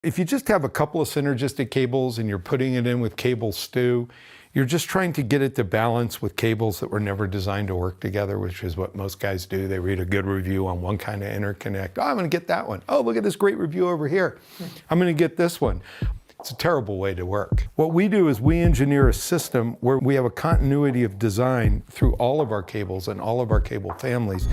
If you just have a couple of synergistic cables and you're putting it in with cable stew, you're just trying to get it to balance with cables that were never designed to work together, which is what most guys do. They read a good review on one kind of interconnect. Oh, I'm going to get that one. Oh, look at this great review over here. I'm going to get this one. It's a terrible way to work. What we do is we engineer a system where we have a continuity of design through all of our cables and all of our cable families.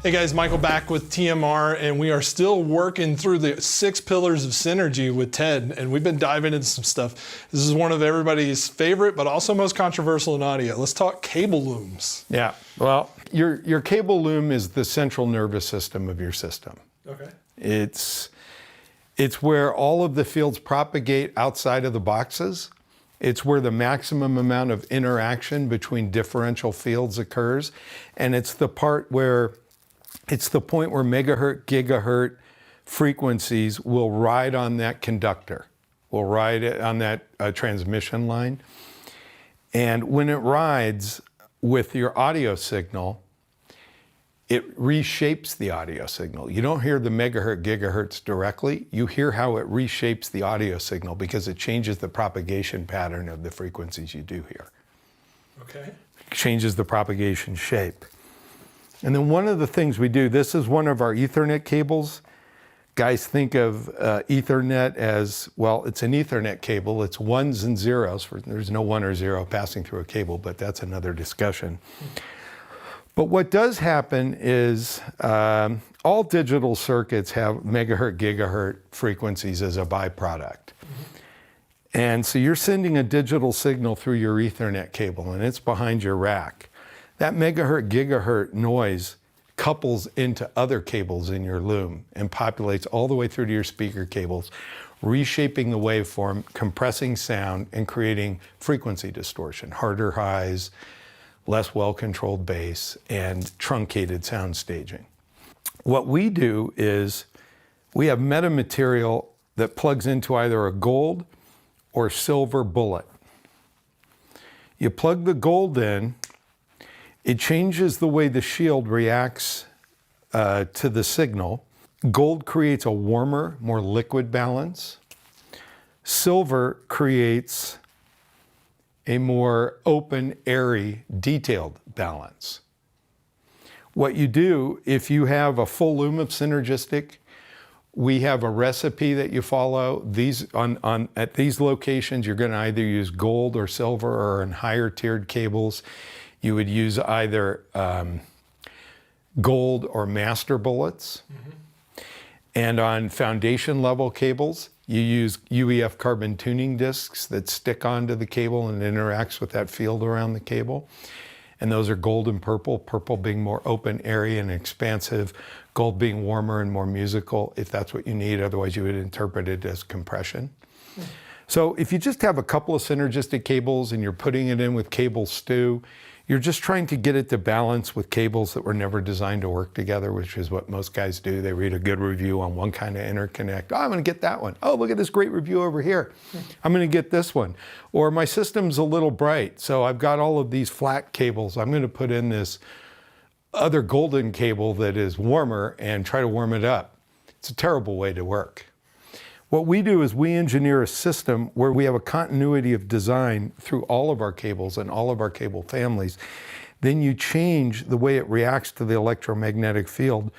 Hey guys, Michael back with TMR, and we are still working through the 6 pillars of synergy with Ted, and we've been diving into some stuff. This is one of everybody's favorite, but also most controversial in audio. Let's talk cable looms. Yeah, well, your cable loom is the central nervous system of your system. Okay. It's where all of the fields propagate outside of the boxes. It's where the maximum amount of interaction between differential fields occurs, and it's the point where megahertz, gigahertz frequencies will ride on that conductor, will ride on that transmission line. And when it rides with your audio signal, it reshapes the audio signal. You don't hear the megahertz, gigahertz directly. You hear how it reshapes the audio signal because it changes the propagation pattern of the frequencies you do hear. Okay. Changes the propagation shape. And then one of the things we do, this is one of our Ethernet cables. Guys think of Ethernet as, well, it's an Ethernet cable. It's ones and zeros. There's no 1 or 0 passing through a cable, but that's another discussion. But what does happen is all digital circuits have megahertz, gigahertz frequencies as a byproduct. And so you're sending a digital signal through your Ethernet cable, and it's behind your rack. That megahertz, gigahertz noise couples into other cables in your loom and populates all the way through to your speaker cables, reshaping the waveform, compressing sound, and creating frequency distortion, harder highs, less well-controlled bass, and truncated sound staging. What we do is we have metamaterial that plugs into either a gold or silver bullet. You plug the gold in, it changes the way the shield reacts to the signal. Gold creates a warmer, more liquid balance. Silver creates a more open, airy, detailed balance. What you do, if you have a full loom of synergistic, we have a recipe that you follow. At these locations, you're going to either use gold or silver, or in higher tiered cables, you would use either gold or master bullets. And on foundation level cables, you use UEF carbon tuning discs that stick onto the cable and interacts with that field around the cable. And those are gold and purple, purple being more open, airy, and expansive, gold being warmer and more musical, if that's what you need. Otherwise, you would interpret it as compression. So if you just have a couple of synergistic cables and you're putting it in with cable stew, you're just trying to get it to balance with cables that were never designed to work together, which is what most guys do. They read a good review on one kind of interconnect. Oh, I'm going to get that one. Oh, look at this great review over here. I'm going to get this one. Or my system's a little bright, so I've got all of these flat cables. I'm going to put in this other golden cable that is warmer and try to warm it up. It's a terrible way to work. What we do is we engineer a system where we have a continuity of design through all of our cables and all of our cable families. Then you change the way it reacts to the electromagnetic field,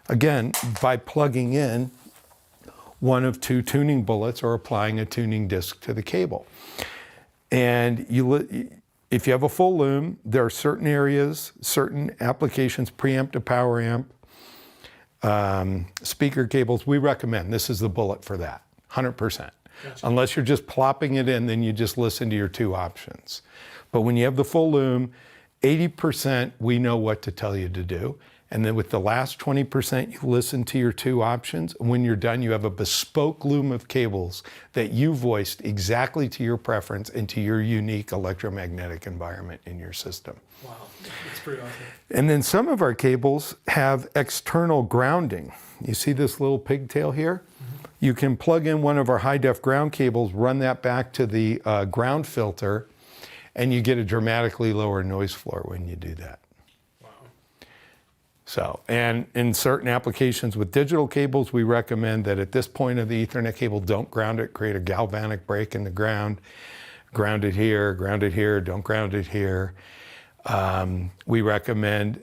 again, by plugging in one of 2 tuning bullets or applying a tuning disc to the cable. And if you have a full loom, there are certain areas, certain applications, preamp to power amp, speaker cables, we recommend this is the bullet for that. 100%. Gotcha. Unless you're just plopping it in, then you just listen to your 2 options. But when you have the full loom, 80% we know what to tell you to do. And then with the last 20%, you listen to your 2 options. And when you're done, you have a bespoke loom of cables that you voiced exactly to your preference and to your unique electromagnetic environment in your system. Wow, that's pretty awesome. And then some of our cables have external grounding. You see this little pigtail here? You can plug in one of our high-def ground cables, run that back to the ground filter, and you get a dramatically lower noise floor when you do that. Wow. So, and in certain applications with digital cables, we recommend that at this point of the Ethernet cable, don't ground it, create a galvanic break in the ground. Ground it here, don't ground it here. We recommend,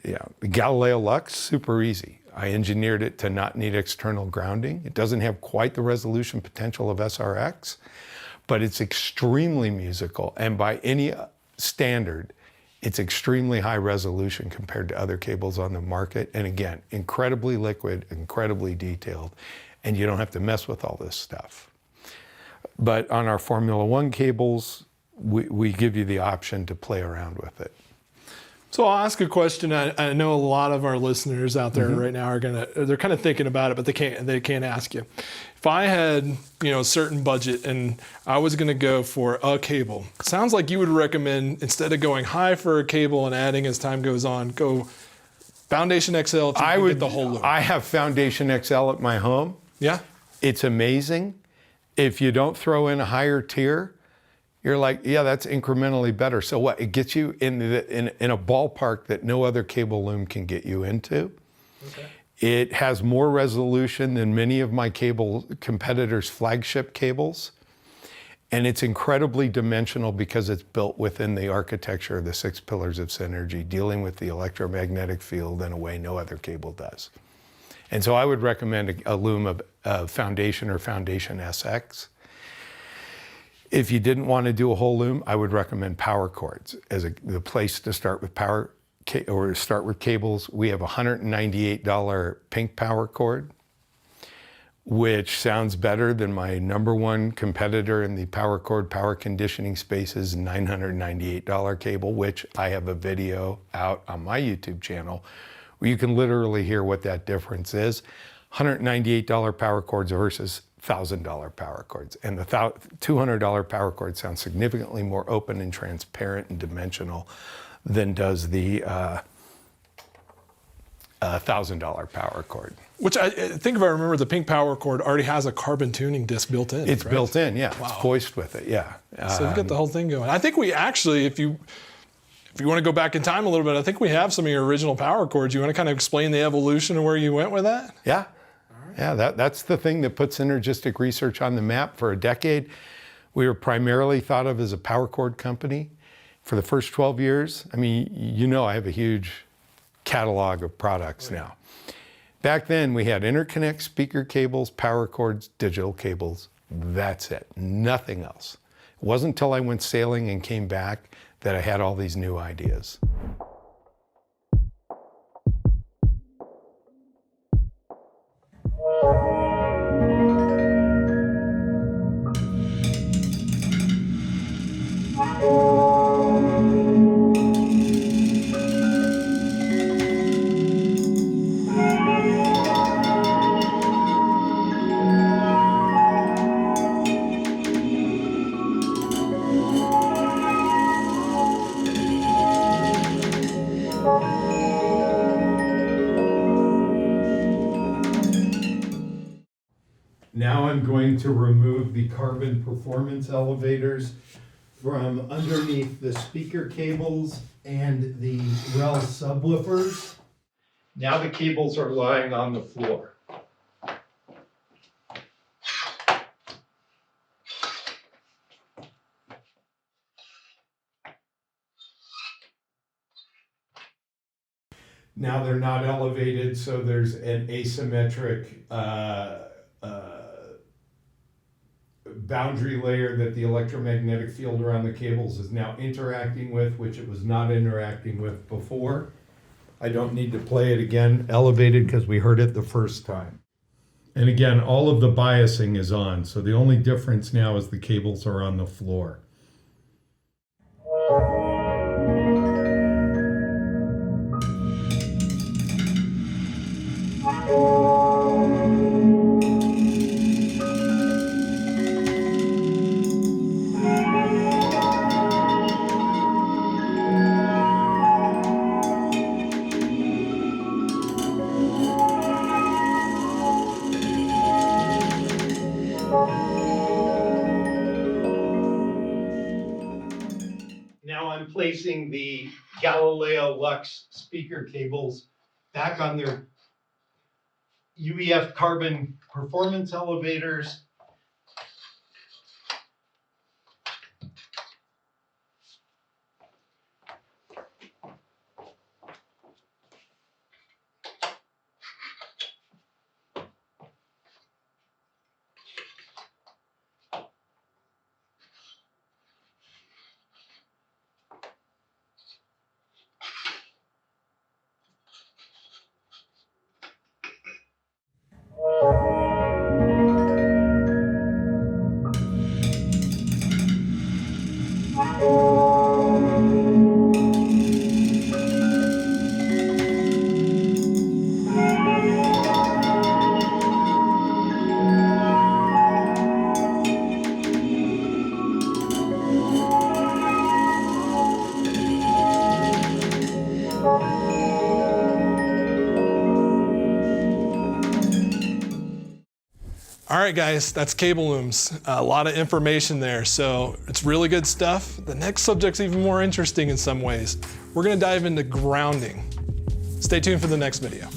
Galileo Lux, super easy. I engineered it to not need external grounding. It doesn't have quite the resolution potential of SRX, but it's extremely musical. And by any standard, it's extremely high resolution compared to other cables on the market. And again, incredibly liquid, incredibly detailed, and you don't have to mess with all this stuff. But on our Formula One cables, we give you the option to play around with it. So I'll ask a question. I know a lot of our listeners out there right now they're kind of thinking about it, but they can't ask you. If I had, a certain budget and I was going to go for a cable, it sounds like you would recommend, instead of going high for a cable and adding as time goes on, go Foundation XL if you can get the whole loom. I have Foundation XL at my home. Yeah. It's amazing. If you don't throw in a higher tier, you're like, yeah, that's incrementally better. So what? It gets you in a ballpark that no other cable loom can get you into. Okay. It has more resolution than many of my cable competitors' flagship cables. And it's incredibly dimensional because it's built within the architecture of the 6 pillars of synergy, dealing with the electromagnetic field in a way no other cable does. And so I would recommend a loom of Foundation or Foundation SX. If you didn't want to do a whole loom, I would recommend power cords as the place to start with start with cables. We have a $198 pink power cord, which sounds better than my #1 competitor in the power cord power conditioning space's $998 cable, which I have a video out on my YouTube channel where you can literally hear what that difference is. $198 power cords versus $1,000 power cords. And the $200 power cord sounds significantly more open and transparent and dimensional than does the $1,000 power cord. Which I think, if I remember, the pink power cord already has a carbon tuning disc built in. It's right? built in, yeah. Wow. It's voiced with it, yeah. So you've got the whole thing going. I think we actually, if you want to go back in time a little bit, I think we have some of your original power cords. You want to kind of explain the evolution of where you went with that? Yeah. Yeah, that's the thing that put Synergistic Research on the map. For a decade, we were primarily thought of as a power cord company. For the first 12 years, I mean, I have a huge catalog of products now. Back then, we had interconnect, speaker cables, power cords, digital cables. That's it, nothing else. It wasn't until I went sailing and came back that I had all these new ideas. Now I'm going to remove the carbon performance elevators from underneath the speaker cables and the REL subwoofers. Now the cables are lying on the floor. Now they're not elevated, so there's an asymmetric boundary layer that the electromagnetic field around the cables is now interacting with, which it was not interacting with before. I don't need to play it again elevated because we heard it the first time. And again, all of the biasing is on, so the only difference now is the cables are on the floor. Now I'm placing the Galileo Lux speaker cables back on their UEF carbon performance elevators. All right, guys, that's cable looms. A lot of information there, so it's really good stuff. The next subject's even more interesting in some ways. We're gonna dive into grounding. Stay tuned for the next video.